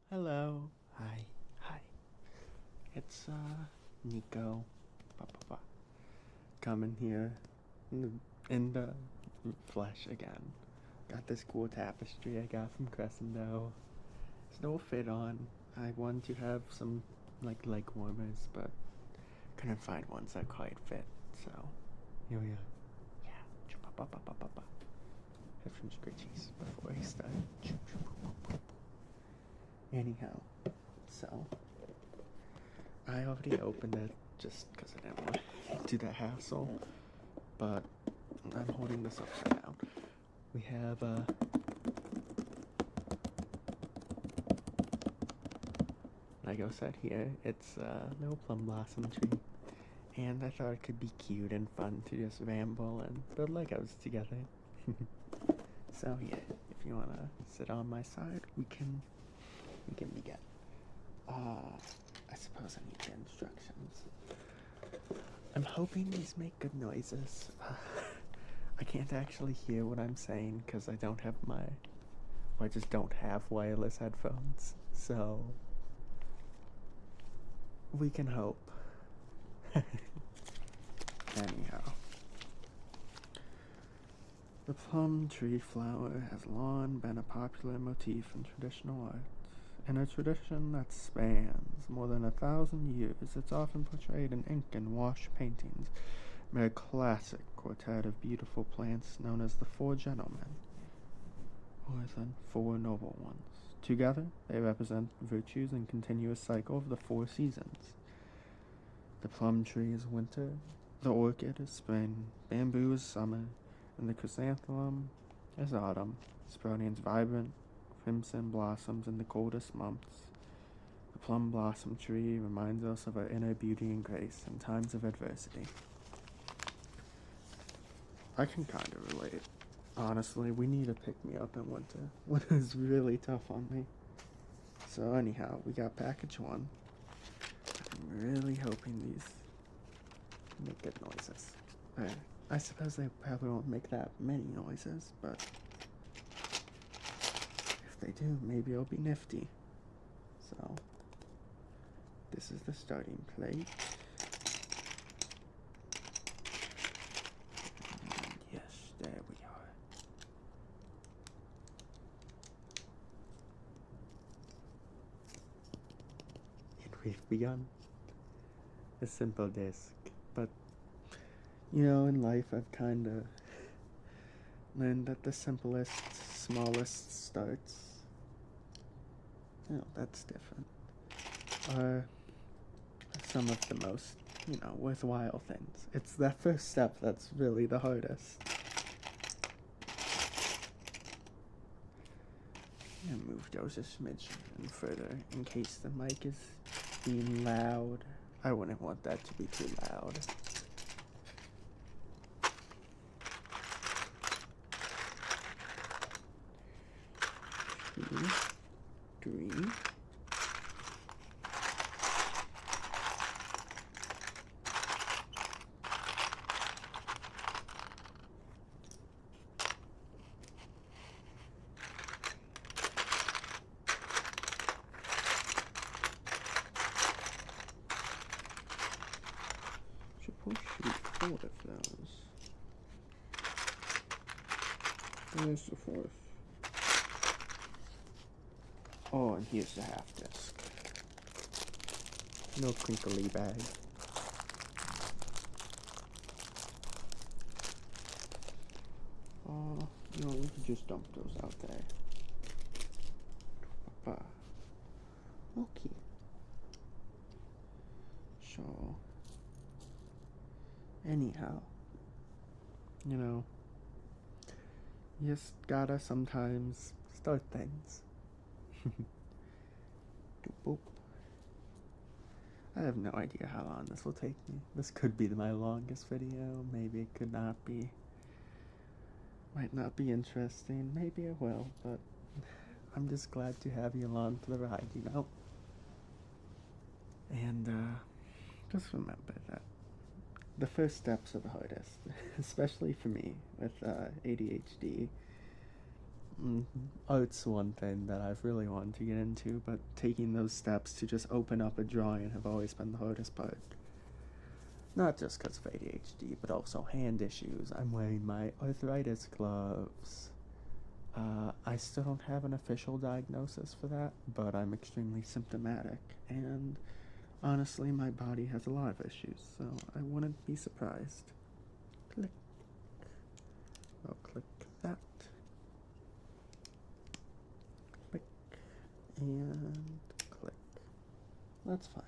Hello. Hi. Hi. It's Nico. Coming here in the flesh again. Got this cool tapestry I got from Crescendo. It's no fit on. I wanted to have some like leg warmers, but couldn't find ones that quite fit. So here we are. Yeah. Have some scritchies before I start. Anyhow, so I already opened it just because I didn't want to do that hassle, but I'm holding this upside down. We have a Lego set here. It's a little plum blossom tree, and I thought it could be cute and fun to just ramble and build Legos together. So yeah, if you wanna sit on my side, we can begin. I suppose I need the instructions. I'm hoping these make good noises. I can't actually hear what I'm saying because I don't have I just don't have wireless headphones. So, we can hope. Anyhow. The plum tree flower has long been a popular motif in traditional art. In a tradition that spans more than 1,000 years, it's often portrayed in ink and wash paintings by a classic quartet of beautiful plants known as the Four Gentlemen, or the Four Noble Ones. Together, they represent virtues and continuous cycle of the four seasons. The plum tree is winter, the orchid is spring, bamboo is summer, and the chrysanthemum is autumn, sprouting its vibrant crimson blossoms in the coldest months. The plum blossom tree reminds us of our inner beauty and grace in times of adversity. I can kind of relate. Honestly, we need a pick-me-up in winter. Winter is really tough on me. So anyhow, we got package one. I'm really hoping these make good noises. I suppose they probably won't make that many noises, but if they do, maybe it'll be nifty. So, this is the starting plate. And yes, there we are. And we've begun. A simple disc, but in life I've kind of learned that the simplest, smallest starts, that's different, are some of the most, worthwhile things. It's that first step that's really the hardest. I'm gonna move those a smidge and further in case the mic is being loud. I wouldn't want that to be too loud. Two, three. Supposed to be four of those. There's the fourth. Oh, and here's the half disc. No crinkly bag. We can just dump those out there. Okay. So, anyhow, you just gotta sometimes start things. Boop. I have no idea how long this will take me. This could be my longest video. Maybe it could not be. Might not be interesting. Maybe it will, but I'm just glad to have you along for the ride, And just remember that the first steps are the hardest, especially for me with ADHD. art's one thing that I've really wanted to get into, but taking those steps to just open up a drawing have always been the hardest part. Not just because of ADHD, but also hand issues. I'm wearing my arthritis gloves. I still don't have an official diagnosis for that, but I'm extremely symptomatic, and honestly, my body has a lot of issues, so I wouldn't be surprised. Click. I'll click that. Click. And click. That's fine.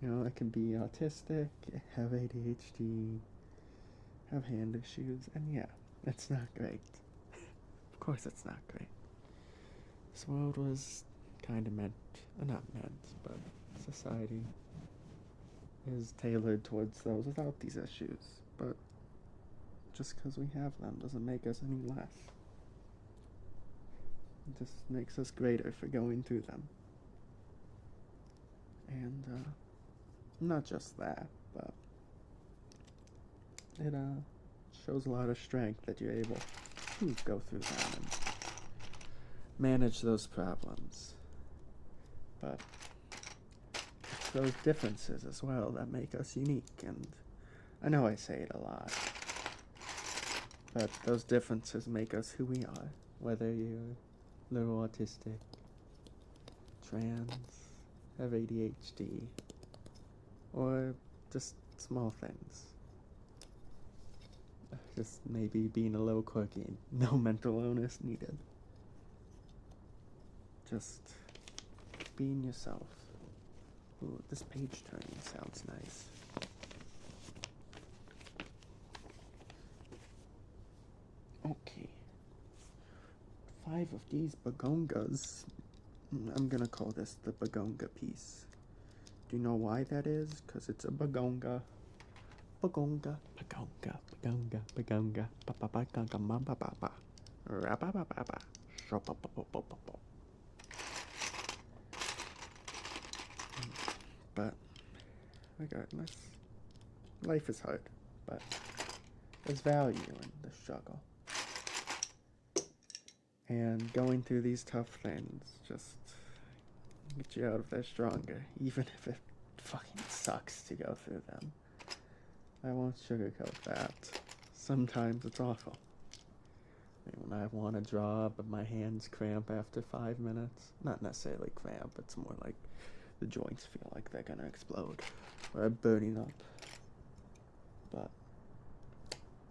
You know, I can be autistic, have ADHD, have hand issues, and yeah, it's not great. Of course it's not great. This world was kind of meant, not meant, but society is tailored towards those without these issues. But just because we have them doesn't make us any less. It just makes us greater for going through them. And, not just that, but it, shows a lot of strength that you're able to go through them and manage those problems. But it's those differences as well that make us unique, and I know I say it a lot, but those differences make us who we are, whether you're a little autistic, trans, have ADHD, or just small things. Just maybe being a little quirky, no mental illness needed. Just being yourself. Ooh, this page turning sounds nice. Okay. 5 of these begongas. I'm gonna call this the begonga piece. Do you know why that is? Because it's a begonga. Begonga, begonga, begonga, begonga, papa, begonga, mamba, papa, rabba, papa, shopa, papa. But regardless, life is hard, but there's value in the struggle. And going through these tough things just get you out of there stronger, even if it fucking sucks to go through them. I won't sugarcoat that. Sometimes it's awful. When I want to draw, but my hands cramp after 5 minutes. Not necessarily cramp, it's more like the joints feel like they're gonna explode. Or I'm burning up. But,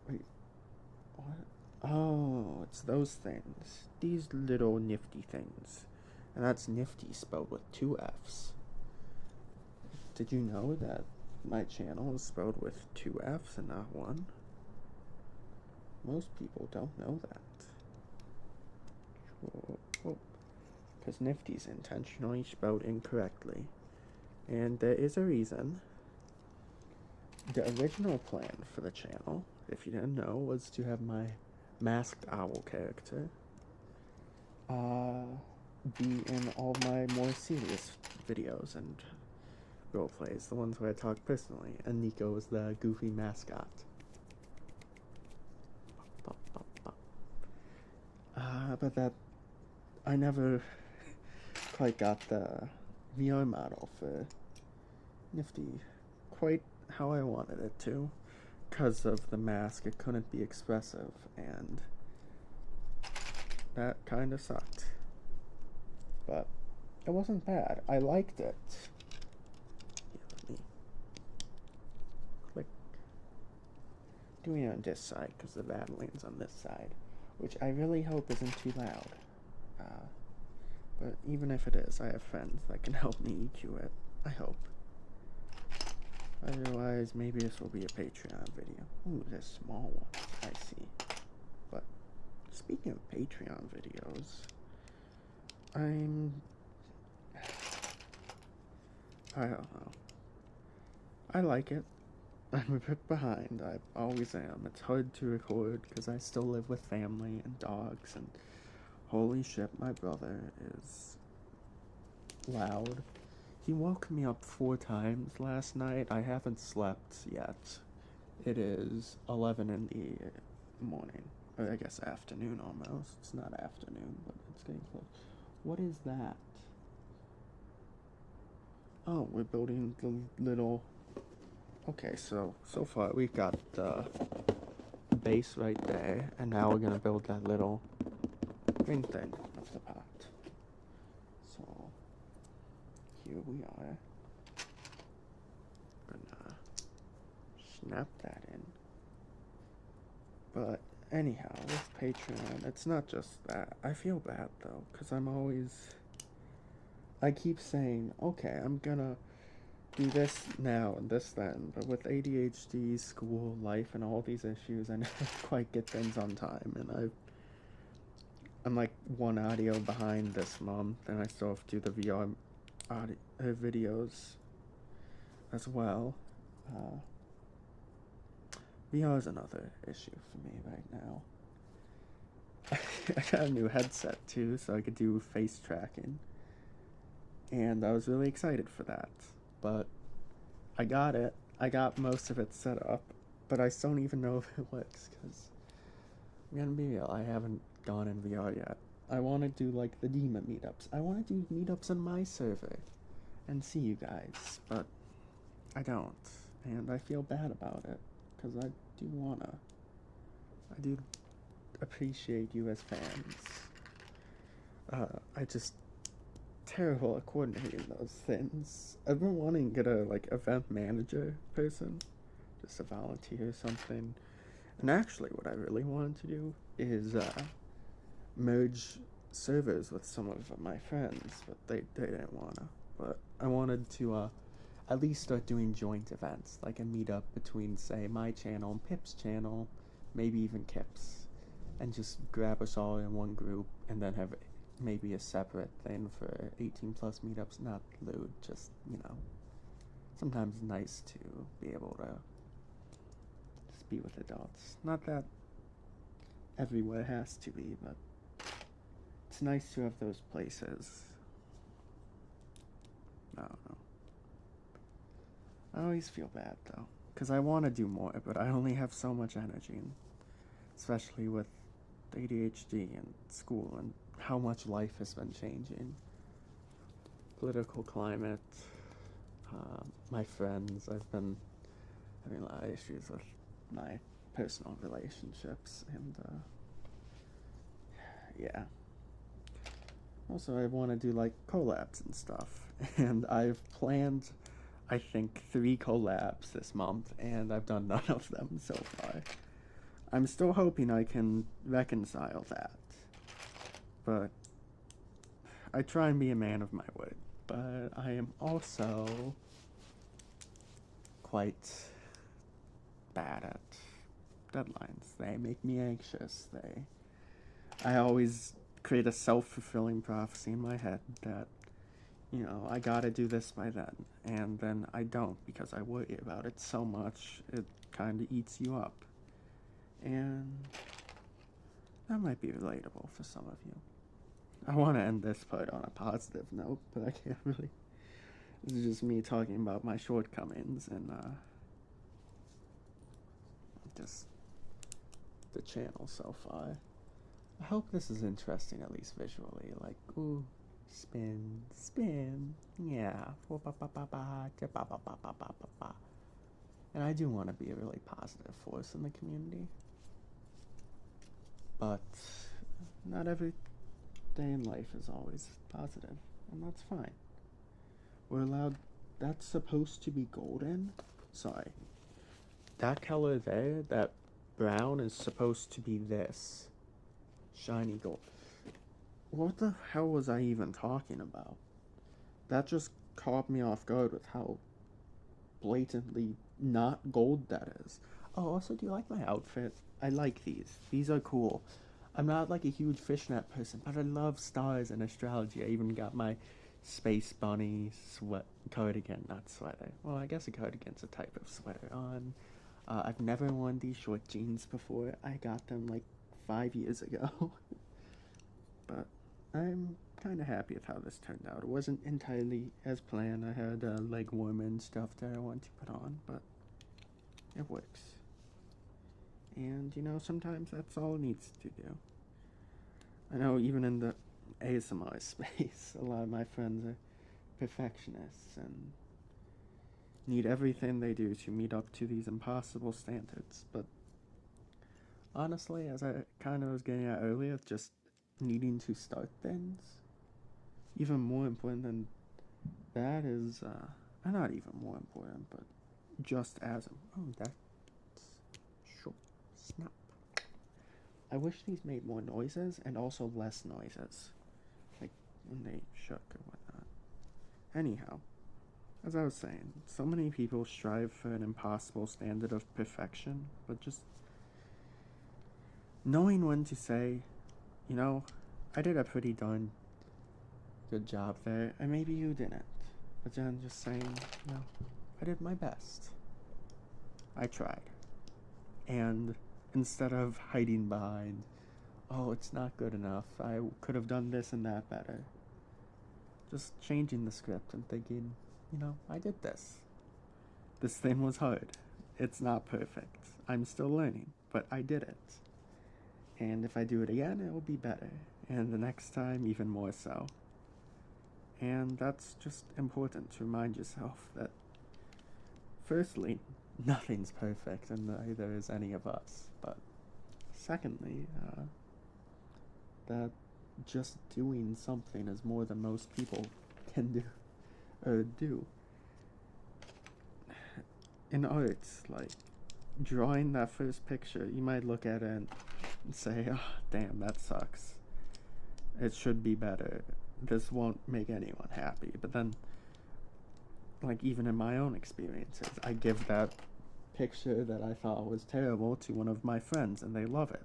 wait, what? Oh, it's those things. These little nifty things. And that's nifty spelled with 2 F's. Did you know that my channel is spelled with 2 F's and not 1? Most people don't know that. Because nifty's intentionally spelled incorrectly. And there is a reason. The original plan for the channel, if you didn't know, was to have my masked owl character be in all my more serious videos and roleplays, the ones where I talk personally, and Nico was the goofy mascot. But that, I never quite got the VR model for Nifty quite how I wanted it to. Because of the mask, it couldn't be expressive, and that kind of sucked. But it wasn't bad. I liked it. Click. Doing it on this side because the battling's on this side, which I really hope isn't too loud. But even if it is, I have friends that can help me EQ it. I hope. Otherwise, maybe this will be a Patreon video. Ooh, this small one. I see. But speaking of Patreon videos, I don't know. I like it. I'm a bit behind. I always am. It's hard to record because I still live with family and dogs, and holy shit, my brother is loud. He woke me up 4 times last night. I haven't slept yet. It is 11 in the morning. Or I guess afternoon almost. It's not afternoon, but it's getting close. What is that? Oh, we're building the little... Okay, so far we've got the base right there, and now we're gonna build that little green thing of the pot. So, here we are. Gonna snap that in. But anyhow, with Patreon, it's not just that. I feel bad though, because I keep saying, okay, I'm gonna do this now and this then, but with ADHD, school, life, and all these issues, I never quite get things on time, and I'm like one audio behind this month, and I still have to do the VR audio, videos as well. VR is another issue for me right now. I got a new headset too, so I could do face tracking, and I was really excited for that. But I got it. I got most of it set up, but I still don't even know if it works, because I'm gonna be real, I haven't gone in VR yet. I want to do like the Dima meetups. I want to do meetups on my server and see you guys, but I don't, and I feel bad about it, because I do appreciate you as fans. I just terrible at coordinating those things. I've been wanting to get a like event manager person, just a volunteer or something. And actually, what I really wanted to do is merge servers with some of my friends, but they didn't wanna. But I wanted to at least start doing joint events, like a meetup between, say, my channel and Pip's channel, maybe even Kip's, and just grab us all in one group, and then have maybe a separate thing for 18 plus meetups, not lewd, just, you know, sometimes nice to be able to just be with adults. Not that everywhere has to be, but it's nice to have those places. I don't know. I always feel bad though, because I want to do more, but I only have so much energy, especially with ADHD and school and how much life has been changing. Political climate, my friends, I've been having a lot of issues with my personal relationships, and yeah. Also, I want to do like collabs and stuff, and I've planned, I think, 3 collabs this month, and I've done none of them so far. I'm still hoping I can reconcile that, but I try and be a man of my word, but I am also quite bad at deadlines. They make me anxious. I always create a self-fulfilling prophecy in my head that, you know, I gotta do this by then, and then I don't, because I worry about it so much, it kinda eats you up. And that might be relatable for some of you. I want to end this part on a positive note, but I can't really. This is just me talking about my shortcomings and just the channel so far. I hope this is interesting, at least visually. Like, ooh, spin, yeah. And I do want to be a really positive force in the community. But not every day in life is always positive, and that's fine. We're allowed. That's supposed to be golden? Sorry. That color there, that brown, is supposed to be this. Shiny gold. What the hell was I even talking about? That just caught me off guard with how blatantly not gold that is. Oh, also, do you like my outfit? I like these. These are cool. I'm not like a huge fishnet person, but I love stars and astrology. I even got my space bunny cardigan, not sweater. Well, I guess a cardigan's a type of sweater on. I've never worn these short jeans before. I got them like 5 years ago. But I'm kind of happy with how this turned out. It wasn't entirely as planned. I had leg warmer and stuff that I wanted to put on, but it works. And, you know, sometimes that's all it needs to do. I know even in the ASMR space, a lot of my friends are perfectionists and need everything they do to meet up to these impossible standards. But honestly, as I kind of was getting at earlier, just needing to start things, even more important than that is, not even more important, but just as, oh, that's short, snap. I wish these made more noises and also less noises, like when they shook or whatnot. Anyhow, as I was saying, so many people strive for an impossible standard of perfection, but just knowing when to say, you know, I did a pretty darn good job there, and maybe you didn't. But then just saying, you know, I did my best. I tried. And instead of hiding behind, oh, it's not good enough, I could have done this and that better, just changing the script and thinking, you know, I did this. This thing was hard. It's not perfect. I'm still learning, but I did it. And if I do it again, it will be better. And the next time, even more so. And that's just important to remind yourself that, firstly, nothing's perfect, and neither is any of us. But secondly, that just doing something is more than most people can do. In art, like drawing that first picture, you might look at it and say, oh, damn, that sucks. It should be better. This won't make anyone happy. But then, like, even in my own experiences, I give that picture that I thought was terrible to one of my friends, and they love it.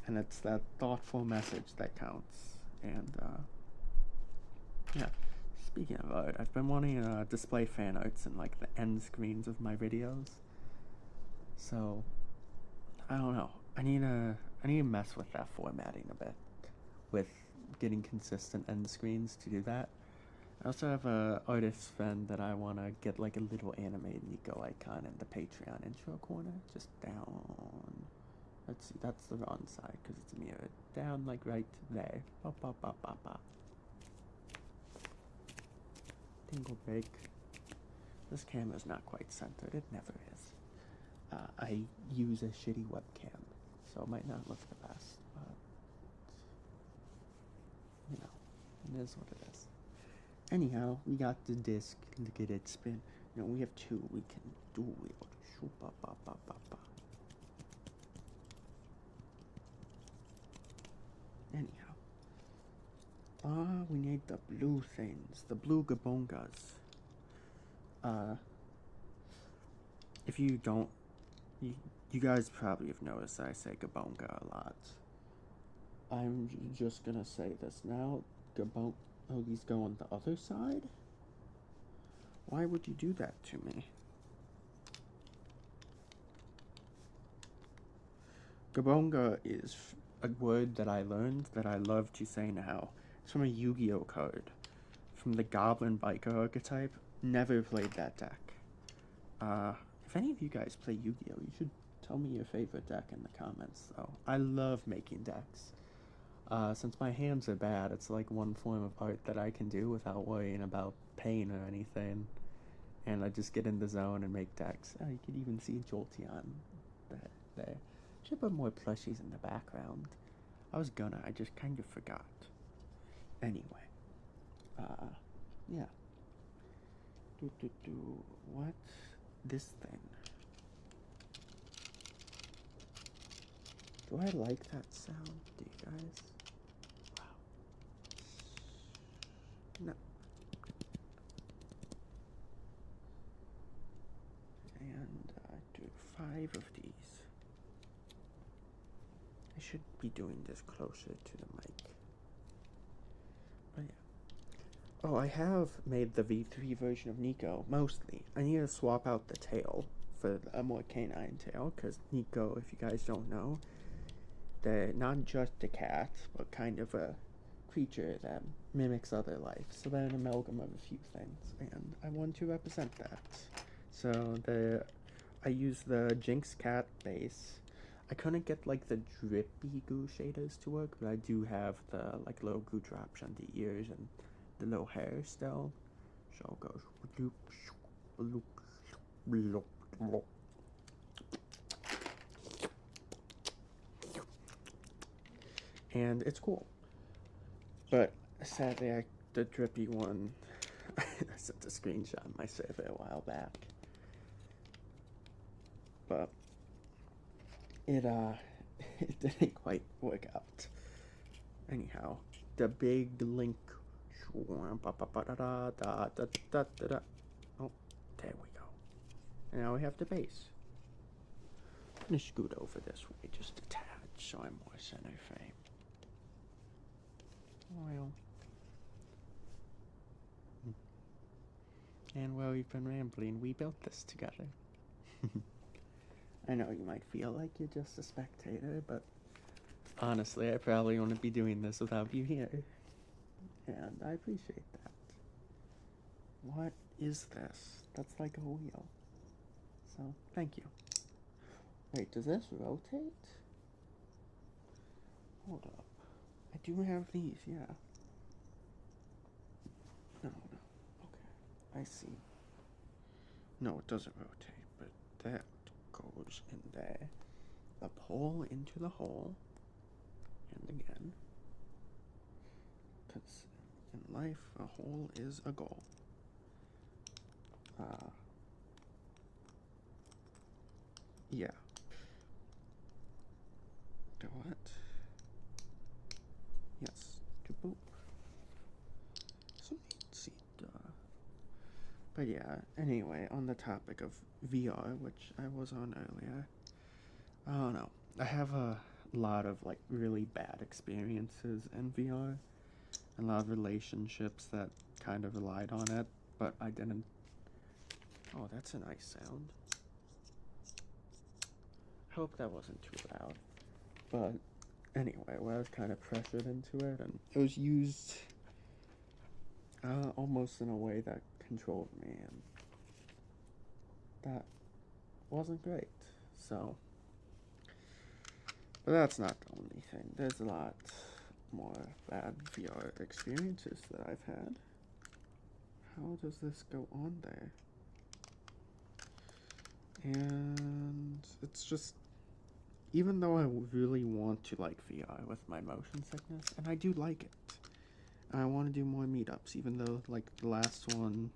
And it's that thoughtful message that counts. And, yeah. Speaking of art, I've been wanting to display fan arts in, like, the end screens of my videos. So, I don't know. I need to mess with that formatting a bit, with getting consistent end screens to do that. I also have a artist friend that I want to get like a little animated Nico icon in the Patreon intro corner, just down. Let's see, that's the wrong side because it's mirrored. Down like right there. Bop, bop, bop, bop, bop. Tingle break. This camera's not quite centered. It never is. I use a shitty webcam, so it might not look the best, but, you know, it is what it is. Anyhow, we got the disc. Look at it spin. You know, we have two. We can dual wield. Shoop, bop, bop, bop, bop, bop. Anyhow. We need the blue things. The blue gabongas. If you don't, you guys probably have noticed I say gabonga a lot. I'm just gonna say this now. Oh, these go on the other side? Why would you do that to me? Gabonga is a word that I learned that I love to say now. It's from a Yu-Gi-Oh card. From the Goblin Biker archetype. Never played that deck. If any of you guys play Yu-Gi-Oh, you should tell me your favorite deck in the comments, though. I love making decks. Since my hands are bad, it's like one form of art that I can do without worrying about pain or anything. And I just get in the zone and make decks. Oh, you could even see Jolteon there. Should put more plushies in the background. I just kind of forgot. Anyway. Yeah. What? This thing. Do I like that sound? Do you guys? Wow. No. And do 5 of these. I should be doing this closer to the mic. But yeah. Oh, I have made the V3 version of Nico, mostly. I need to swap out the tail for a more canine tail, because Nico, if you guys don't know, they're not just a cat, but kind of a creature that mimics other life. So they're an amalgam of a few things, and I want to represent that. So I use the Jinx Cat base, I couldn't get like the drippy goo shaders to work, but I do have the like little goo drops on the ears and the little hair still. So it goes bloop, bloop, bloop, bloop. And it's cool. But sadly, the drippy one, I sent a screenshot on my survey a while back. But it it didn't quite work out. Anyhow, the big link. Oh, there we go. And now we have the base. I'm gonna scoot over this way just a tad so I'm more center frame. Well. And while we've been rambling, we built this together. I know you might feel like you're just a spectator, but honestly, I probably wouldn't be doing this without you here. And I appreciate that. What is this? That's like a wheel. So, thank you. Wait, does this rotate? Hold up. I do have these, yeah. No. Okay. I see. No, it doesn't rotate, but that goes in there. The pole into the hole. And again. Because in life, a hole is a goal. Yeah. The what? Yes. To boop. So see. But yeah, anyway, on the topic of VR, which I was on earlier, I don't know. I have a lot of like really bad experiences in VR, and a lot of relationships that kind of relied on it, but I didn't. Oh, that's a nice sound. Hope that wasn't too loud. But anyway, well, I was kind of pressured into it, and it was used almost in a way that controlled me, and that wasn't great. So, but that's not the only thing. There's a lot more bad VR experiences that I've had. How does this go on there? And it's just, even though I really want to like VR with my motion sickness, and I do like it, I want to do more meetups, even though like the last one,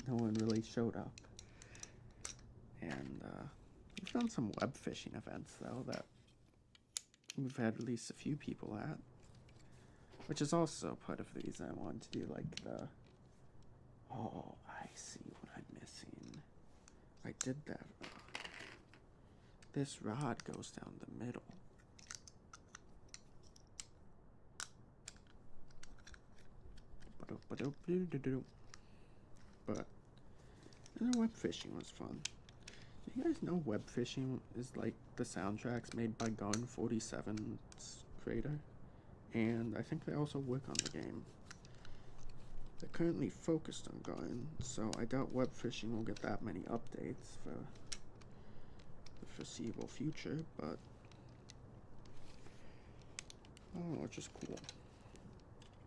no one really showed up. And we've done some web fishing events though that we've had at least a few people at, which is also part of the reason I wanted to do like the. Oh, I see what I'm missing. I did that. This rod goes down the middle. But the web fishing was fun. Do you guys know web fishing is like the soundtracks made by Gun 47's creator? And I think they also work on the game. They're currently focused on Gun, so I doubt web fishing will get that many updates for the foreseeable future, but I don't know, it's just cool.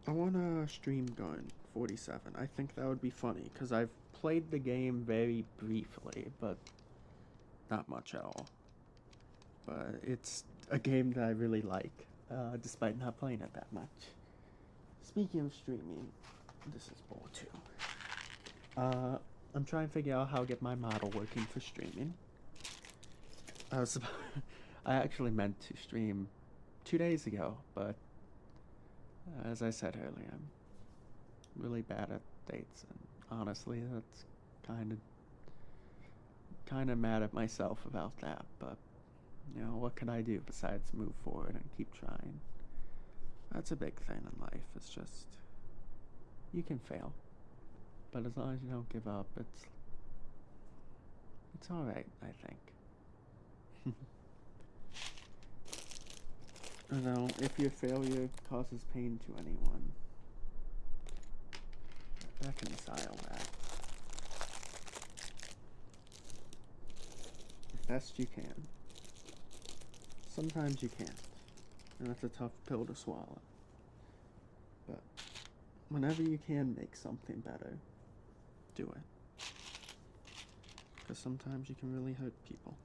I wanna stream Gun 47. I think that would be funny, because I've played the game very briefly, but not much at all. But it's a game that I really like, despite not playing it that much. Speaking of streaming, this is Bowl 2. I'm trying to figure out how to get my model working for streaming. I actually meant to stream 2 days ago, but as I said earlier, I'm really bad at dates, and honestly, that's kind of mad at myself about that. But you know, what can I do besides move forward and keep trying? That's a big thing in life. It's just you can fail, but as long as you don't give up, it's all right, I think. Although, if your failure causes pain to anyone, reconcile that as best you can. sometimes you can't, and that's a tough pill to swallow. But whenever you can make something better, do it. Because sometimes you can really hurt people.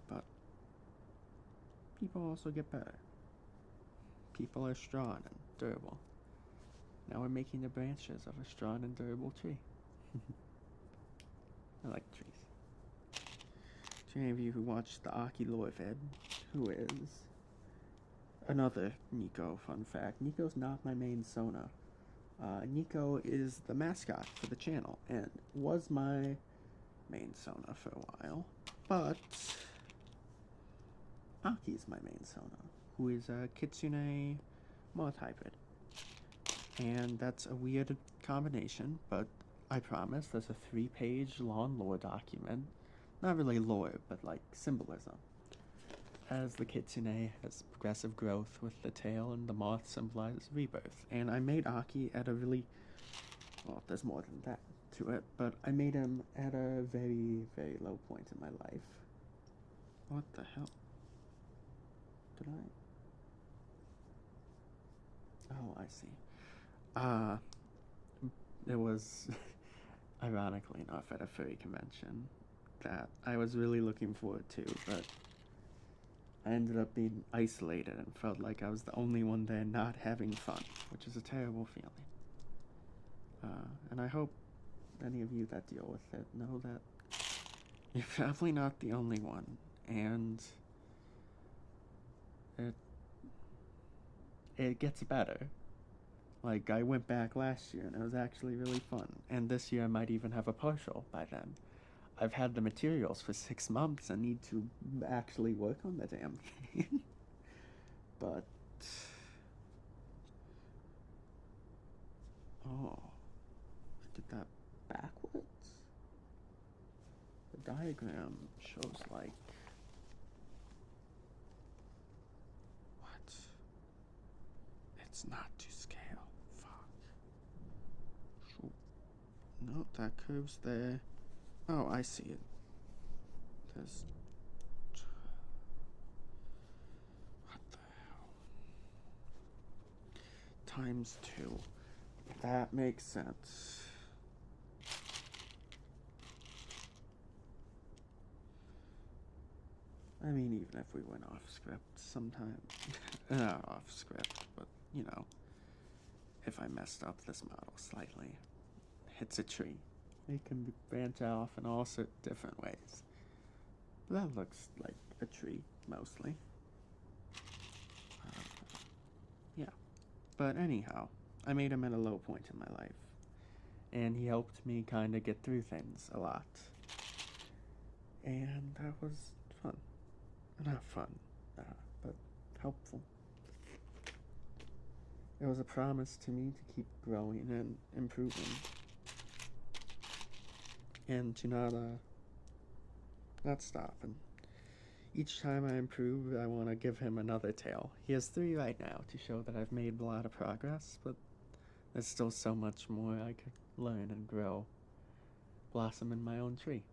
But people also get better. People are strong and durable. Now we're making the branches of a strong and durable tree. I like trees. To any of you who watched the Aki lore vid, who is another Nico fun fact, Nico's not my main Sona. Nico is the mascot for the channel and was my main Sona for a while, but Aki's my main Sona, who is a Kitsune moth hybrid. And that's a weird combination, but I promise there's a 3-page long lore document. Not really lore, but like symbolism. As the Kitsune has progressive growth with the tail, and the moth symbolizes rebirth. And I made Aki at a really, well, there's more than that to it, but I made him at a very, very low point in my life. What the hell? Did I? Oh, I see. It was, ironically enough, at a furry convention that I was really looking forward to, but I ended up being isolated and felt like I was the only one there not having fun, which is a terrible feeling. And I hope any of you that deal with it know that you're probably not the only one, and it gets better. Like, I went back last year and it was actually really fun, and this year I might even have a partial by then. I've had the materials for 6 months and need to actually work on the damn thing. But oh, I did that backwards? The diagram shows like, what? It's not to scale. Fuck. Shoot. No, that curve's there. Oh, I see it. There's... what the hell? ×2. That makes sense. I mean, even if we went off script sometime. Not off script, but, you know, if I messed up this model slightly, hits a tree. It can branch off in all sorts of different ways. But that looks like a tree, mostly. Yeah. But anyhow, I made him at a low point in my life. And he helped me kind of get through things a lot. And that was fun. Not fun, but helpful. It was a promise to me to keep growing and improving. And to not stop. And each time I improve, I want to give him another tail. He has 3 right now to show that I've made a lot of progress, but there's still so much more I could learn and grow, blossom in my own tree.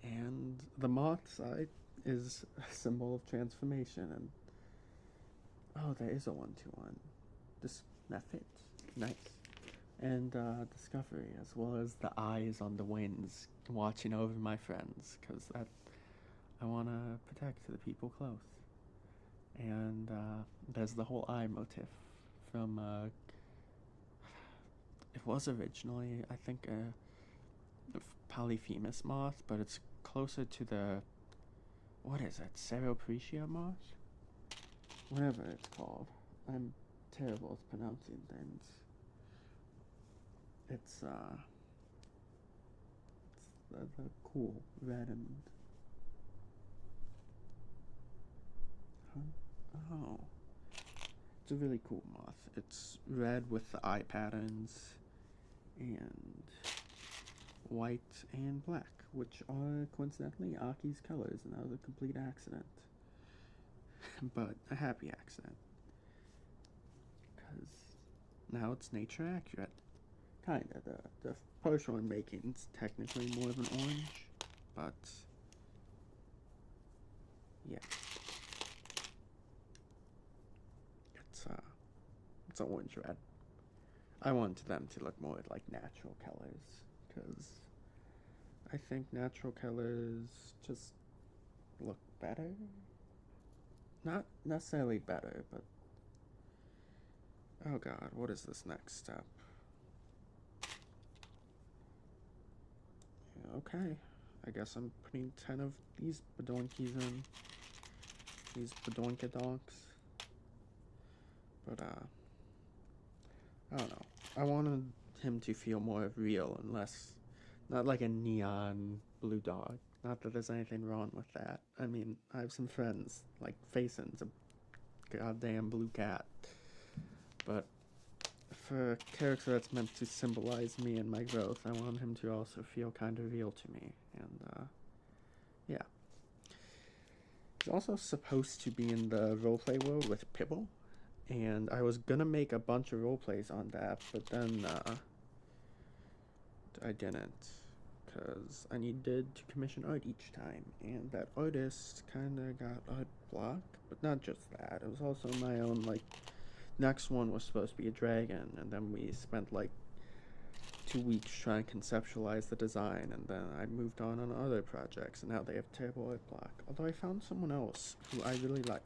And the moth side is a symbol of transformation, and oh, there is a 1-2-1. That fits. Nice. And discovery, as well as the eyes on the winds watching over my friends, because that I want to protect the people close. And there's the whole eye motif from it was originally, I think, a polyphemus moth, but it's closer to the, what is it, Ceroprecia moth? Whatever it's called. I'm terrible at pronouncing things. It's the cool red and... oh. It's a really cool moth. It's red with the eye patterns, and white and black, which are coincidentally Aki's colors, and that was a complete accident. But a happy accident. Because now it's nature accurate. Kinda. The partial in making is technically more of an orange, but it's orange red. I want them to look more like natural colors, because I think natural colors just look better. Not necessarily better, but oh god, what is this next step? Okay, I guess I'm putting 10 of these badonkies in. These badonkadonks. But, I don't know. I wanted him to feel more real and less, not like a neon blue dog. Not that there's anything wrong with that. I mean, I have some friends, like Faison's a goddamn blue cat. But for a character that's meant to symbolize me and my growth, I want him to also feel kind of real to me. And, yeah. He's also supposed to be in the roleplay world with Pibble. And I was gonna make a bunch of roleplays on that, but then, I didn't. Because I needed to commission art each time, and that artist kinda got art block. But not just that, it was also my own, like, next one was supposed to be a dragon, and then we spent, like, 2 weeks trying to conceptualize the design, and then I moved on other projects, and now they have terrible art block. Although I found someone else who I really like.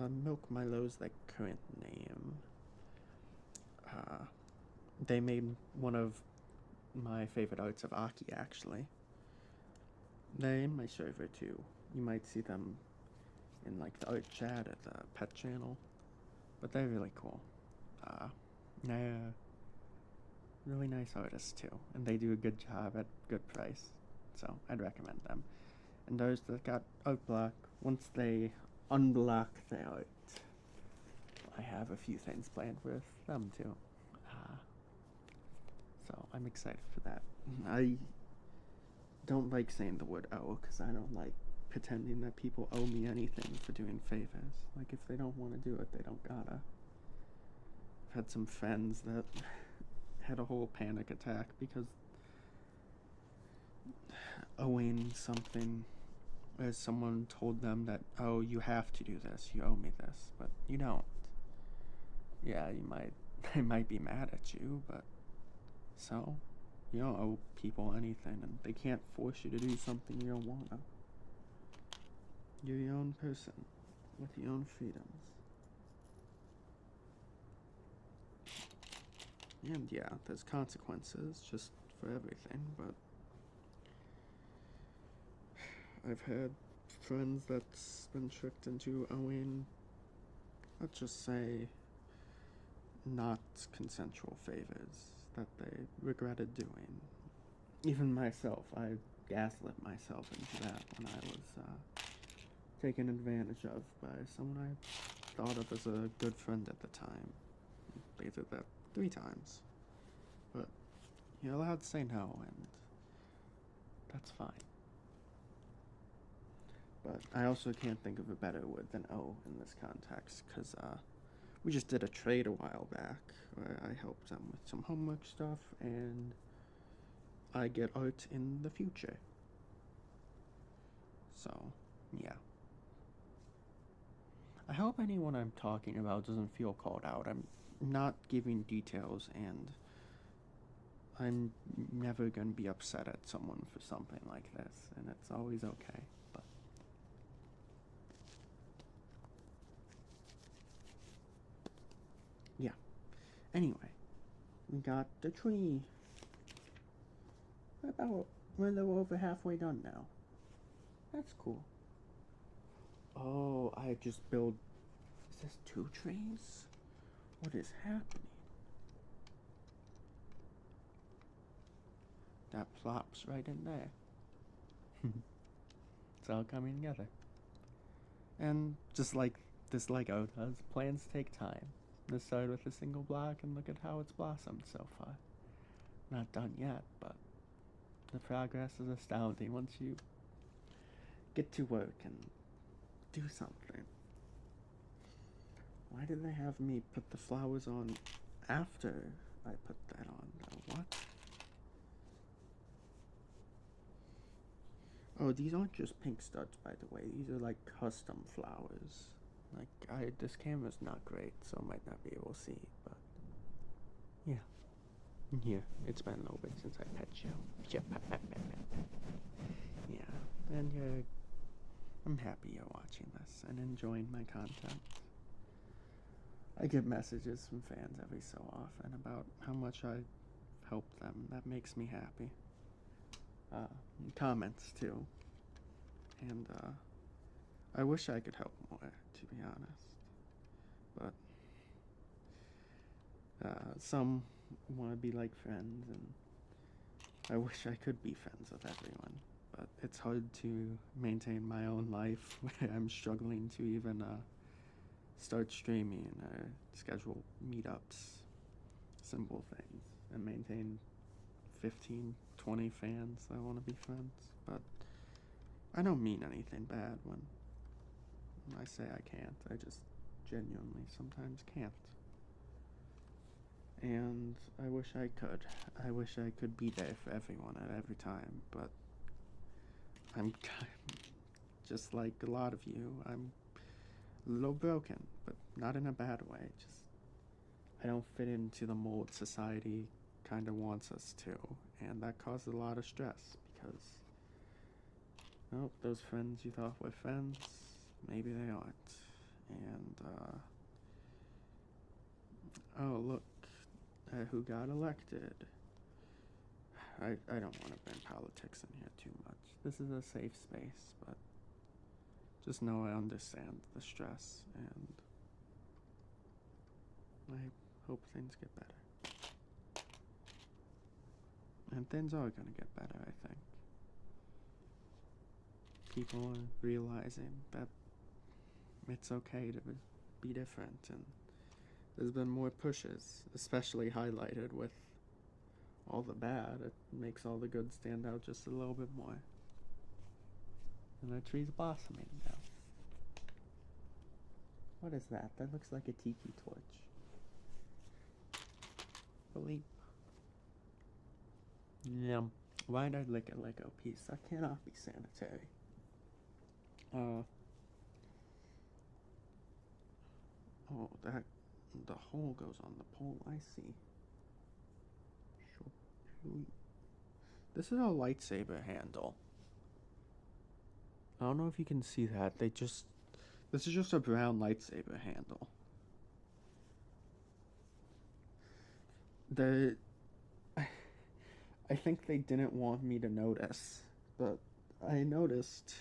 Milk Milo's the current name. They made one of my favorite arts of Aki, actually. They're in my server, too. You might see them in, like, the art chat at the pet channel. But they're really cool. They're really nice artists, too. And they do a good job at good price. So, I'd recommend them. And those that got art block, once they unblock their art, I have a few things planned with them, too. So, I'm excited for that. I don't like saying the word owe, because I don't like pretending that people owe me anything for doing favors. Like, if they don't want to do it, they don't gotta. I've had some friends that had a whole panic attack because owing something, as someone told them that, oh, you have to do this, you owe me this, but you don't. Yeah, they might be mad at you, but so, you don't owe people anything, and they can't force you to do something you don't wanna. You're your own person, with your own freedoms. And yeah, there's consequences just for everything, but I've had friends that's been tricked into owing, let's just say, not consensual favors that they regretted doing. Even myself, I gaslit myself into that when I was taken advantage of by someone I thought of as a good friend at the time. They did that 3 times. But you're allowed to say no, and that's fine. But I also can't think of a better word than owe in this context, because we just did a trade a while back where I helped them with some homework stuff, and I get art in the future. So, yeah. I hope anyone I'm talking about doesn't feel called out. I'm not giving details, and I'm never going to be upset at someone for something like this, and it's always okay. But yeah. Anyway, we got the tree. We're a little over halfway done now. That's cool. Oh, I just built. Is this 2 trees? What is happening? That plops right in there. It's all coming together. And just like this Lego does, plans take time. This started with a single block, and look at how it's blossomed so far. Not done yet, but the progress is astounding once you get to work and do something. Why did they have me put the flowers on after I put that on, though? What? Oh, these aren't just pink studs, by the way. These are like custom flowers. Like, this camera's not great, so I might not be able to see, but yeah. Here, it's been a little bit since I pet you. Yeah, and I'm happy you're watching this and enjoying my content. I get messages from fans every so often about how much I help them. That makes me happy. Comments too. And I wish I could help more, to be honest. But some want to be like friends, and I wish I could be friends with everyone. But it's hard to maintain my own life where I'm struggling to even start streaming or schedule meetups, simple things, and maintain 15, 20 fans that want to be friends. But I don't mean anything bad when I say I can't. I just genuinely sometimes can't. And I wish I could. I wish I could be there for everyone at every time, but I'm just like a lot of you. I'm a little broken, but not in a bad way. Just I don't fit into the mold society kind of wants us to, and that causes a lot of stress because, oh, those friends you thought were friends, maybe they aren't. And oh look, who got elected? I don't want to bring politics in here too much. This is a safe space, but just know I understand the stress, and I hope things get better. And things are gonna get better, I think. People are realizing that it's okay to be different, and there's been more pushes, especially highlighted with all the bad. It makes all the good stand out just a little bit more. And the tree's blossoming now. What is that? That looks like a tiki torch. Bleep. Yum. Why'd I lick a Lego piece? That cannot be sanitary. Oh, the hole goes on the pole. I see. This is a lightsaber handle. I don't know if you can see that. This is just a brown lightsaber handle. I think they didn't want me to notice, but I noticed.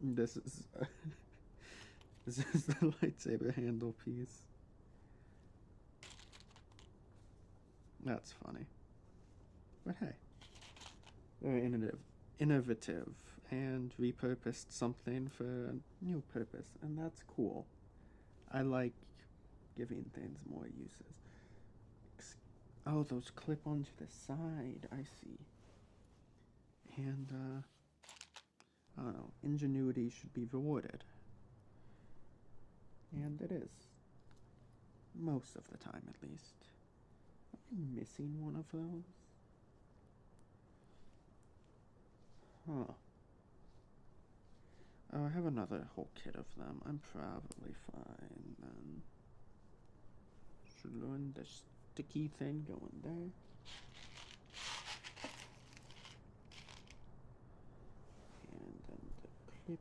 This is this is the lightsaber handle piece. That's funny. But hey, very innovative, and repurposed something for a new purpose, and that's cool. I like giving things more uses. Oh, those clip onto the side. I see. And I don't know. Ingenuity should be rewarded, and it is. Most of the time, at least. Am I missing one of those? Huh. Oh, I have another whole kit of them. I'm probably fine then. Should learn the sticky thing going there. And then the clip.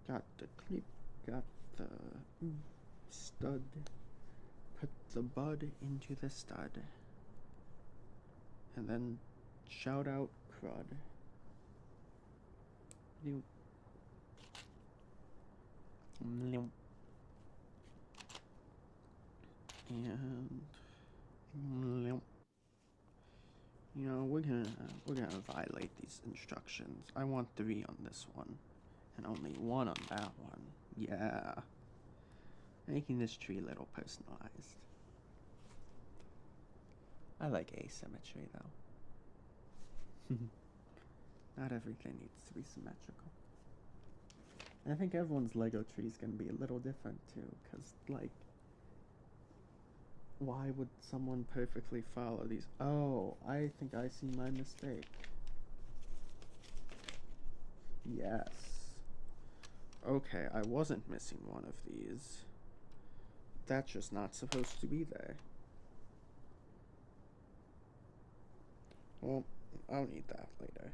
Got the clip. Got the stud. Put the bud into the stud. And then shout out crud. And you know, we're gonna violate these instructions. I want 3 on this one, and only 1 on that one. Yeah, making this tree a little personalized. I like asymmetry though. Not everything needs to be symmetrical. And I think everyone's Lego tree is gonna be a little different too, cause like, why would someone perfectly follow these? Oh, I think I see my mistake. Yes. Okay, I wasn't missing one of these. That's just not supposed to be there. Well, I'll need that later.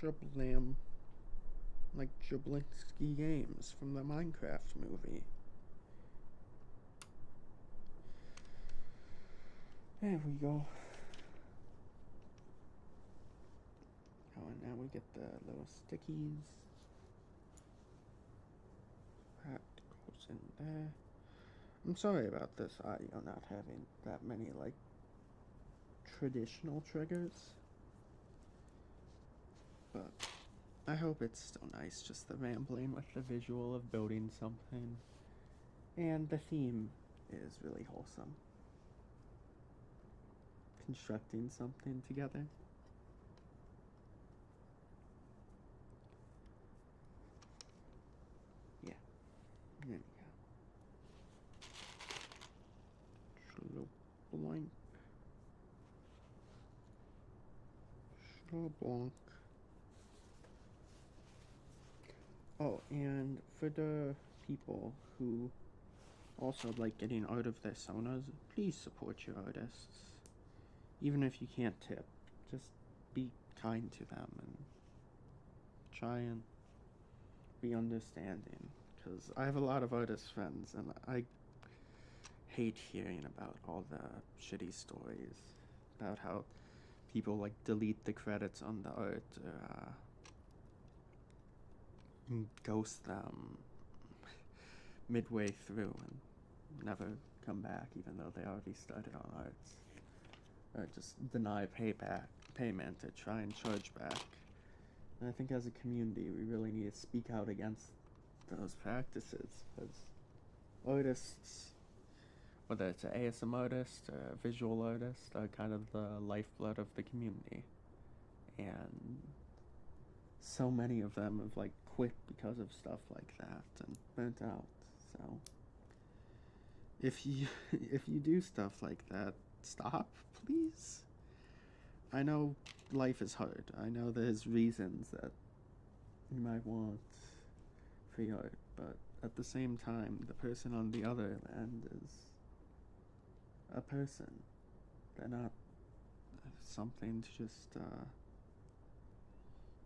Shablam. Like Jablinski Games from the Minecraft movie. There we go. Oh, and now we get the little stickies. That goes in there. I'm sorry about this audio not having that many, like, traditional triggers. But I hope it's still nice, just the rambling with the visual of building something. And the theme is really wholesome. Constructing something together. Yeah, there we go. Blank. Blanc. Oh, and for the people who also like getting out of their sonas, please support your artists. Even if you can't tip, just be kind to them and try and be understanding. Because I have a lot of artist friends and I hate hearing about all the shitty stories about how people like delete the credits on the art or ghost them midway through and never come back even though they already started on arts, or just deny payment to try and charge back. And I think as a community we really need to speak out against those practices, because artists, whether it's an ASM artist or a visual artist, are kind of the lifeblood of the community. And so many of them have like quit because of stuff like that and burnt out. So if you if you do stuff like that, stop, please. I know life is hard. I know there's reasons that you might want free art, but at the same time, the person on the other end is a person. They're not something to just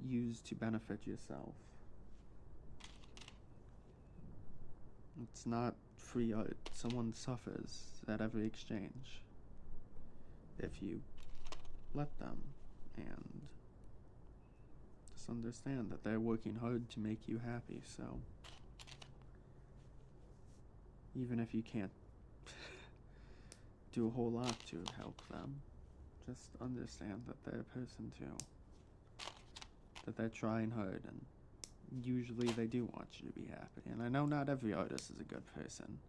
use to benefit yourself. It's not free art. Someone suffers at every exchange if you let them, and just understand that they're working hard to make you happy. So even if you can't do a whole lot to help them, just understand that they're a person too, that they're trying hard, and usually they do want you to be happy. And I know not every artist is a good person.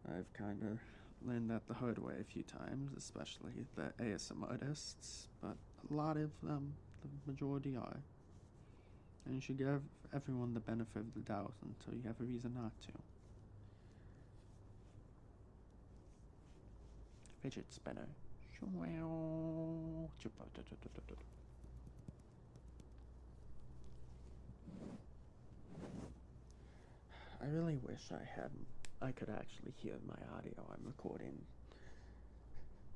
I've kind of learned that the hard way a few times, especially the ASM artists, but a lot of them, the majority are. And you should give everyone the benefit of the doubt until you have a reason not to. Fidget spinner. I really wish I could actually hear my audio. I'm recording.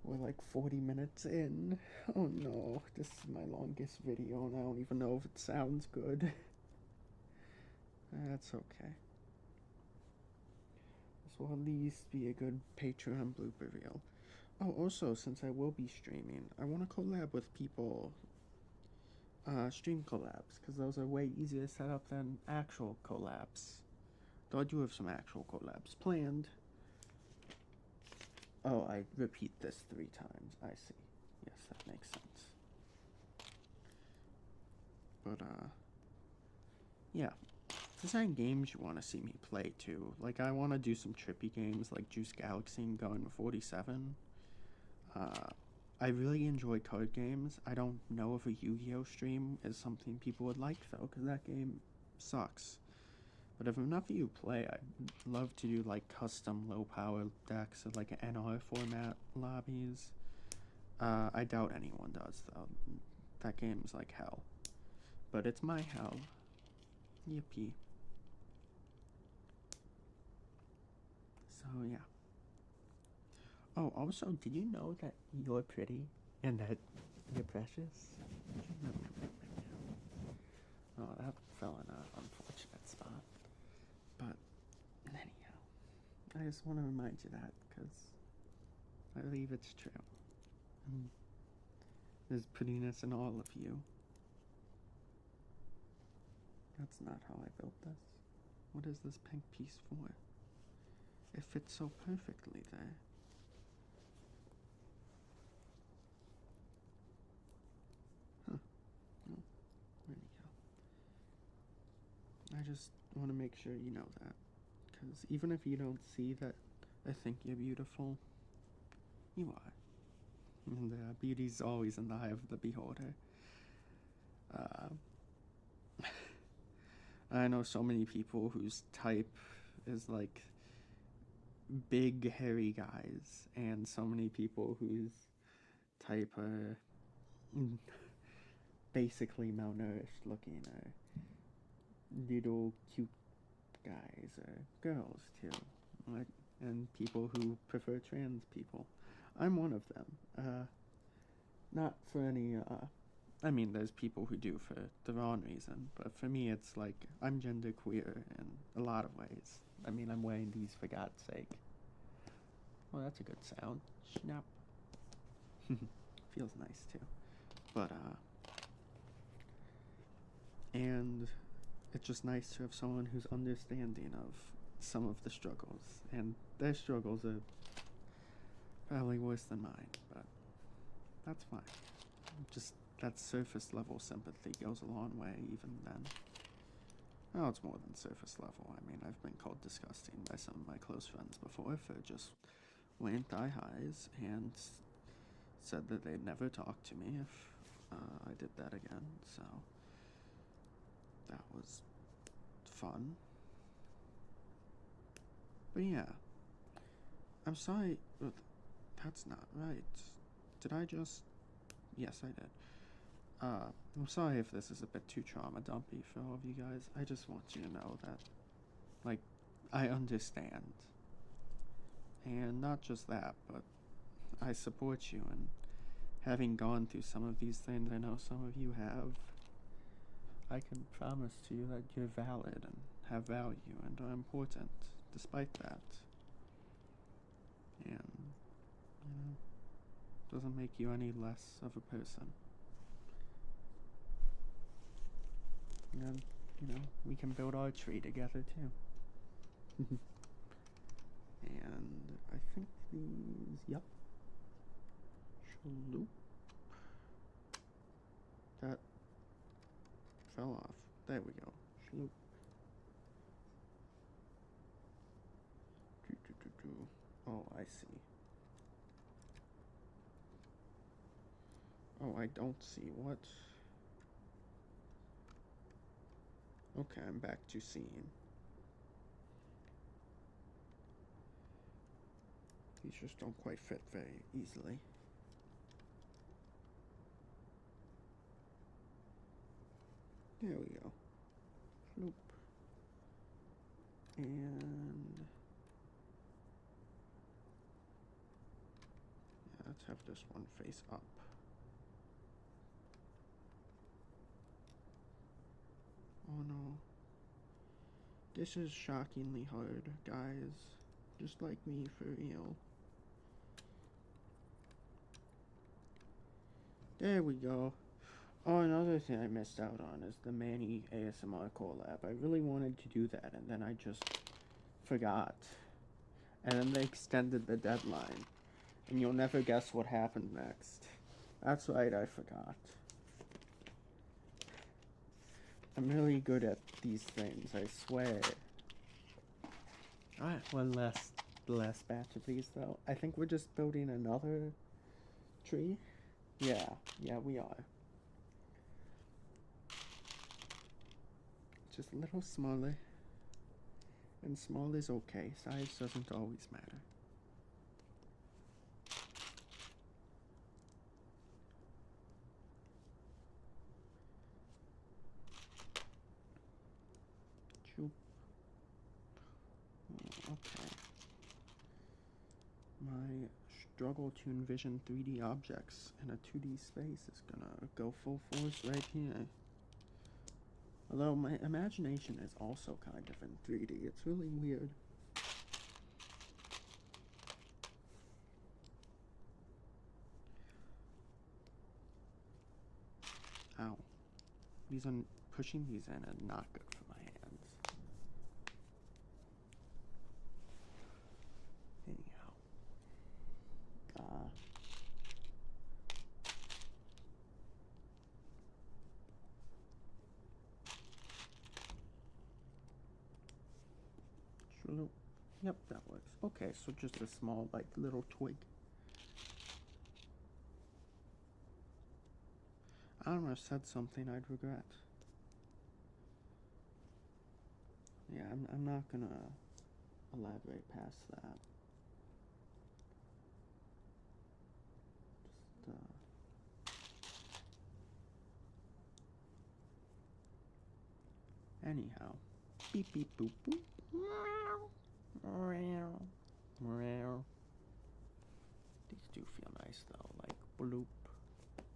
We're like 40 minutes in. Oh no, this is my longest video and I don't even know if it sounds good. That's okay. This will at least be a good Patreon blooper reel. Oh, also, since I will be streaming, I want to collab with people. Stream collabs, because those are way easier to set up than actual collabs. Though I do have some actual collabs planned. Oh, I repeat this 3 times. I see. Yes, that makes sense. But, yeah. Design games you want to see me play, too. Like, I want to do some trippy games like Juice Galaxy and Going 47. I really enjoy card games. I don't know if a Yu-Gi-Oh stream is something people would like, though, because that game sucks. But if enough of you play, I'd love to do, like, custom low-power decks of, like, an NR format lobbies. I doubt anyone does, though. That game's like hell. but it's my house. Yippee. So, yeah. Oh, also, did you know that you're pretty and that you're precious? Oh, that fell in an unfortunate spot. But, anyhow, I just want to remind you that because I believe it's true. And there's prettiness in all of you. That's not how I built this. What is this pink piece for? It fits so perfectly there. Huh. Well, anyhow. I just want to make sure you know that. Because even if you don't see that I think you're beautiful, you are. And beauty's always in the eye of the beholder. I know so many people whose type is like big, hairy guys, and so many people whose type are basically malnourished looking, or little cute guys, or girls too. Like, and people who prefer trans people. I'm one of them. Not for any, I mean, there's people who do for the wrong reason, but for me, it's like, I'm genderqueer in a lot of ways. I mean, I'm wearing these for God's sake. Well, that's a good sound. Snap. Feels nice, too. But, and it's just nice to have someone who's understanding of some of the struggles, and their struggles are probably worse than mine, but that's fine. Just that surface level sympathy goes a long way even then. Oh, it's more than surface level. I mean, I've been called disgusting by some of my close friends before for just laying thigh highs and said that they'd never talk to me if I did that again, so that was fun. But yeah, I'm sorry, that's not right. Did I just... Yes, I did. I'm sorry if this is a bit too trauma dumpy for all of you guys. I just want you to know that, like, I understand. And not just that, but I support you, and having gone through some of these things I know some of you have, I can promise to you that you're valid and have value and are important despite that. And, doesn't make you any less of a person. And, we can build our tree together too. And I think these, yep. Shaloop. That fell off. There we go. Shaloop. Oh, I see. Oh, I don't see. What? Okay, I'm back to seeing. These just don't quite fit very easily. There we go. Floop. And... yeah, let's have this one face up. Oh no. This is shockingly hard, guys. Just like me, for real. There we go. Oh, another thing I missed out on is the Manny ASMR collab. I really wanted to do that, and then I just forgot. And then they extended the deadline. And you'll never guess what happened next. That's right, I forgot. I'm really good at these things, I swear. Alright, the last batch of these, though. I think we're just building another tree. Yeah, we are. Just a little smaller. And small is okay, size doesn't always matter. Okay. My struggle to envision 3D objects in a 2D space is gonna go full force right here. Although my imagination is also kind of in 3D. It's really weird. Ow. Pushing these in is not good for my hands. Anyhow. Yep, that works. Okay, so just a small, like, little twig. I almost said something I'd regret. Yeah, I'm not gonna elaborate past that. Anyhow. Beep beep boop boop. These do feel nice though, like bloop.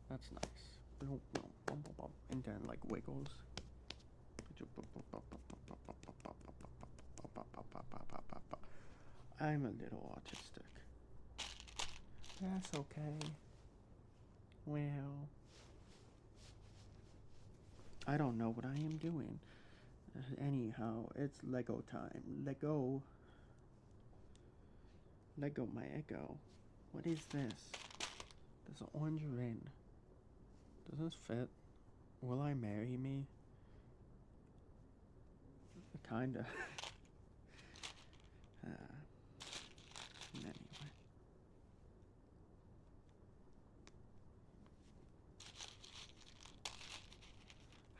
That's nice. Bloop, bloop, bum, bum, bum. And then like wiggles. I'm a little autistic. That's okay. Well, I don't know what I am doing. Anyhow, it's Lego time. Lego. Lego my Echo. What is this? There's an orange ring. Does this fit? Will I marry me? Kinda. Anyway.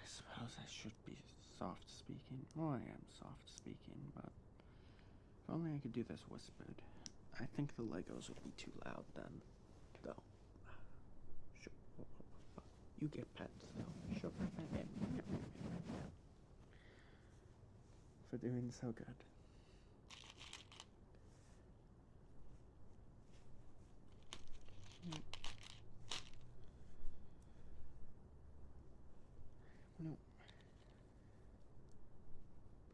I suppose I should be soft speaking. Well, I am soft speaking, but if only I could do this whispered. I think the Legos would be too loud then, though. Sure. You get pets, though. Sure. For doing so good. No.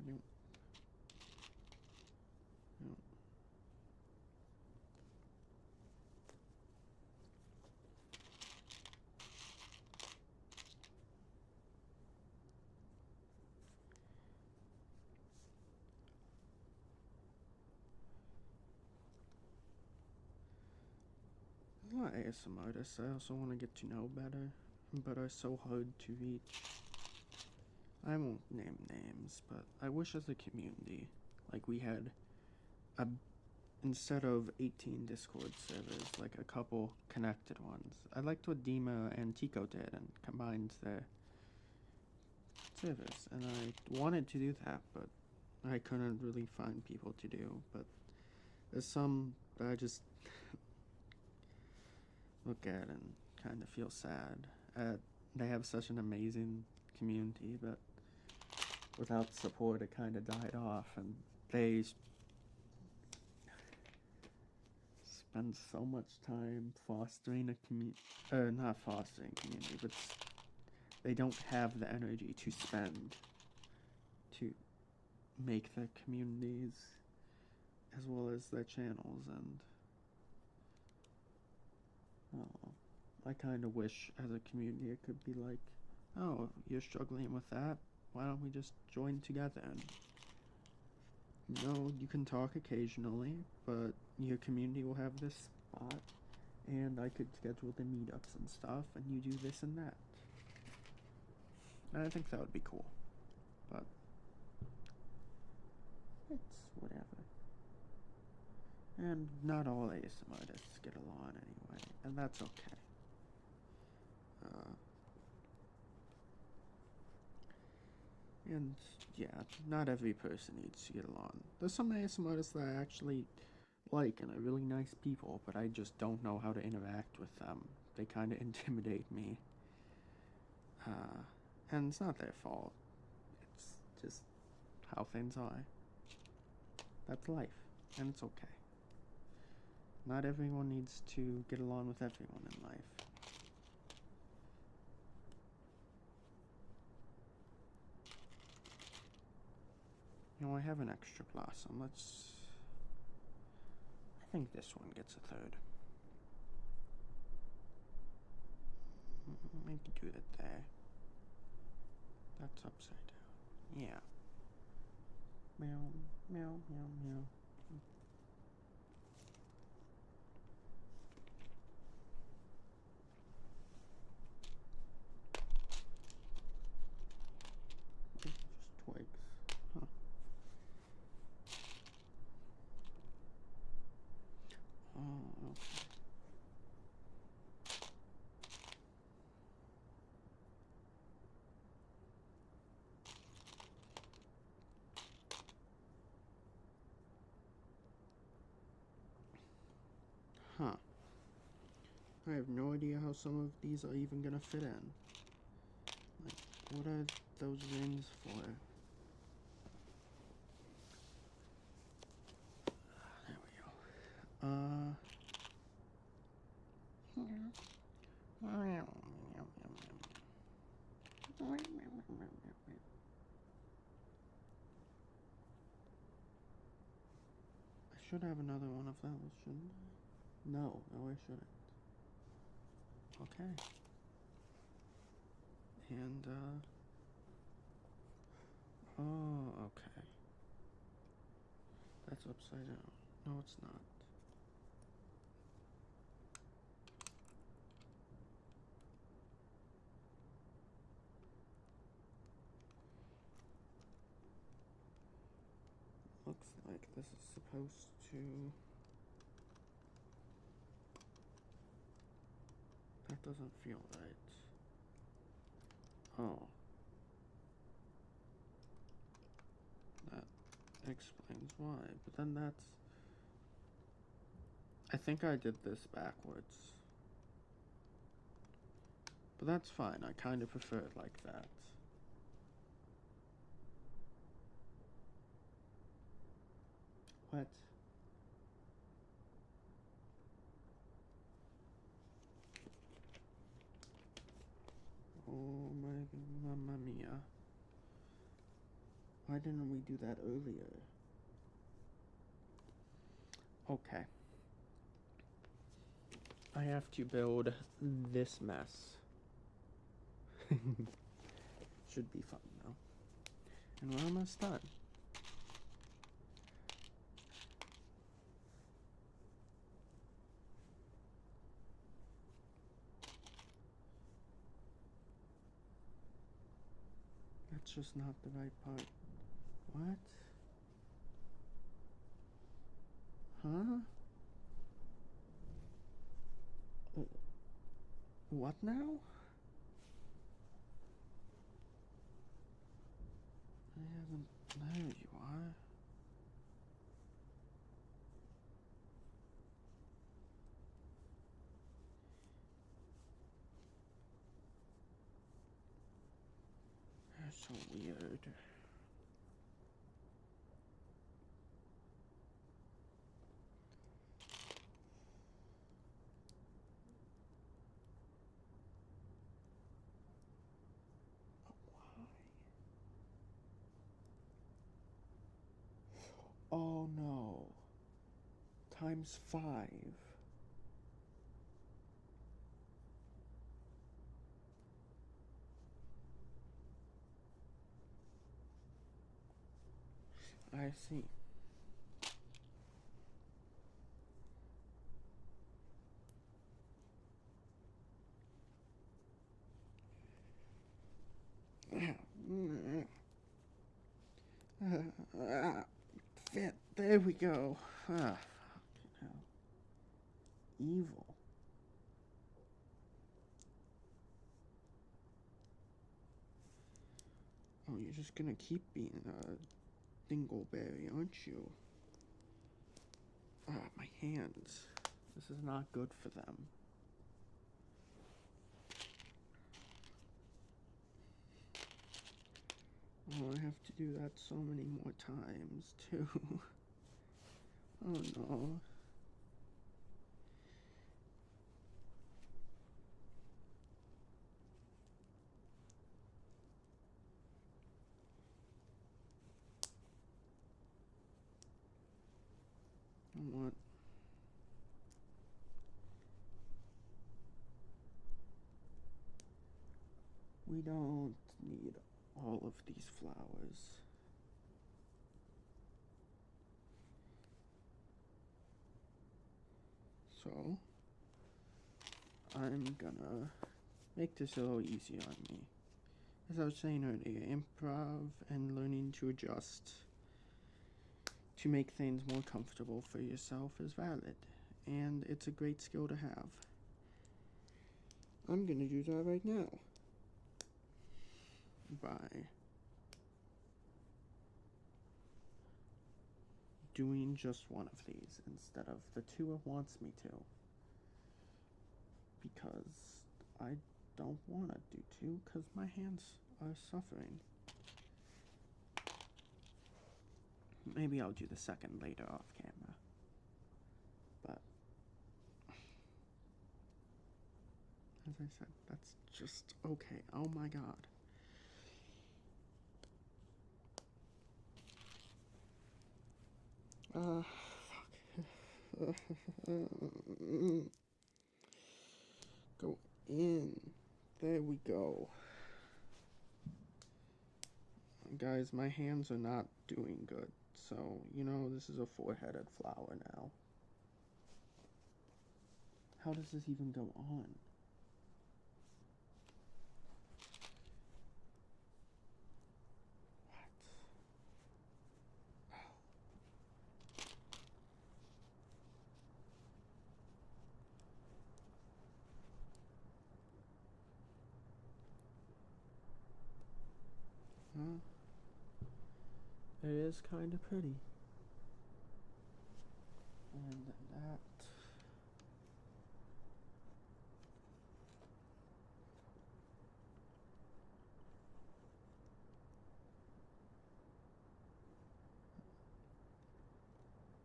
No. No. I'm not ASM artists. I also want to get to know better, but are so hard to reach. I won't name names, but I wish as a community, like we had instead of 18 Discord servers, like a couple connected ones. I liked what Dima and Tico did and combined their servers, and I wanted to do that, but I couldn't really find people to do. But there's some that I just look at and kind of feel sad. They have such an amazing community, but without support it kind of died off, and they spend so much time fostering a community, not fostering community, but they don't have the energy to spend to make their communities as well as their channels, and I kind of wish as a community it could be like, oh, you're struggling with that, why don't we just join together? And you can talk occasionally, but your community will have this spot, and I could schedule the meetups and stuff, and you do this and that. And I think that would be cool, but it's whatever. And not all ASM artists get along anyway, and that's okay. And yeah, not every person needs to get along. There's some ASM artists that I actually like and are really nice people, but I just don't know how to interact with them. They kind of intimidate me. And it's not their fault. It's just how things are. That's life, and it's okay. Not everyone needs to get along with everyone in life. You know, I have an extra blossom. I think this one gets a third. Maybe do it there. That's upside down. Yeah. Meow, meow, meow, meow. Just twigs. Huh. Oh, okay. Huh. I have no idea how some of these are even gonna fit in. Like, what are those rings for? There we go. I should have another one of those, shouldn't I? No, I shouldn't. Okay. And, oh, okay. That's upside down. No, it's not. Looks like this is supposed to... That doesn't feel right. Oh. That explains why. But then that's... I think I did this backwards. But that's fine. I kind of prefer it like that. What? Oh my mamma mia. Why didn't we do that earlier? Okay. I have to build this mess. Should be fun though. And we're almost done. That's just not the right part. What? Huh? What now? I haven't... There you are. You're so weird. Oh no. Times 5. I see. Fit. There we go. Ah, fucking hell. Evil. Oh, you're just gonna keep being a dingleberry, aren't you? Ah, my hands. This is not good for them. Oh, I have to do that so many more times, too. Oh no. What? We don't need all of these flowers. So, I'm gonna make this a little easier on me. As I was saying earlier, improv and learning to adjust to make things more comfortable for yourself is valid, and it's a great skill to have. I'm gonna do that right now by doing just one of these instead of the two it wants me to, because I don't want to do two because my hands are suffering. Maybe I'll do the second later off camera, but as I said, that's just okay. Oh my god. Fuck. Go in. There we go. Guys, my hands are not doing good, so, you know, this is a four-headed flower now. How does this even go on? Huh? It is kind of pretty. And that...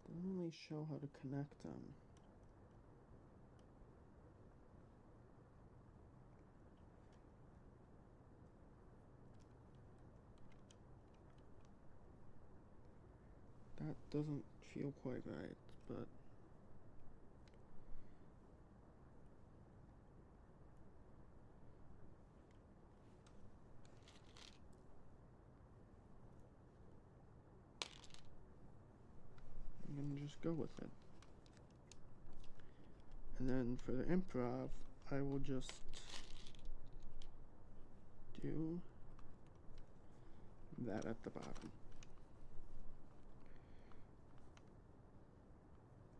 doesn't really show how to connect them. That doesn't feel quite right, but... I'm gonna just go with it. And then for the improv, I will just do that at the bottom.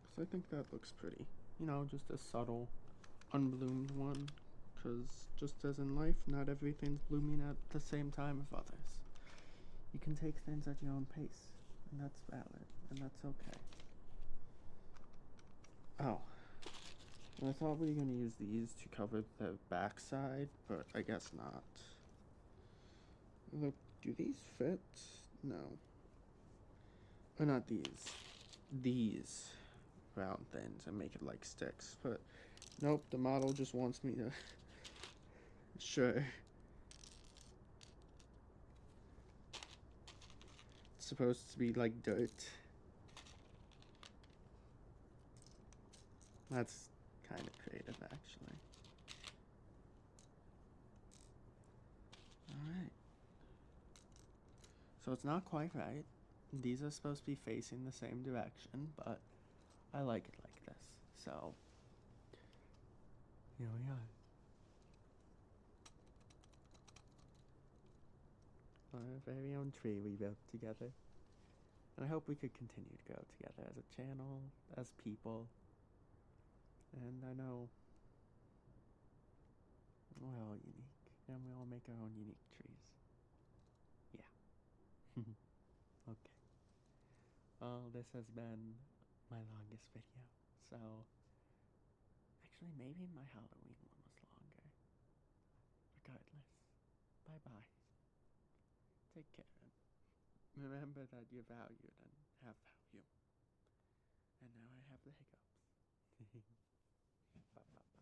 Because I think that looks pretty. You know, just a subtle, unbloomed one. Because just as in life, not everything's blooming at the same time as others. You can take things at your own pace, and that's valid, and that's okay. Oh. I thought we were going to use these to cover the backside, but I guess not. Look, do these fit? No. Or not these. These round things and make it like sticks, but nope, the model just wants me to... Sure. It's supposed to be like dirt. That's kind of creative, actually. Alright. So it's not quite right. These are supposed to be facing the same direction, but I like it like this. So, here we are. Our very own tree we built together. And I hope we could continue to grow together as a channel, as people. And I know we're all unique, and we all make our own unique trees. Yeah. Okay. Well, this has been my longest video, so... Actually, maybe my Halloween one was longer. Regardless, bye-bye. Take care. Remember that you're valued and have value. have the hiccups. Ba, ba, ba.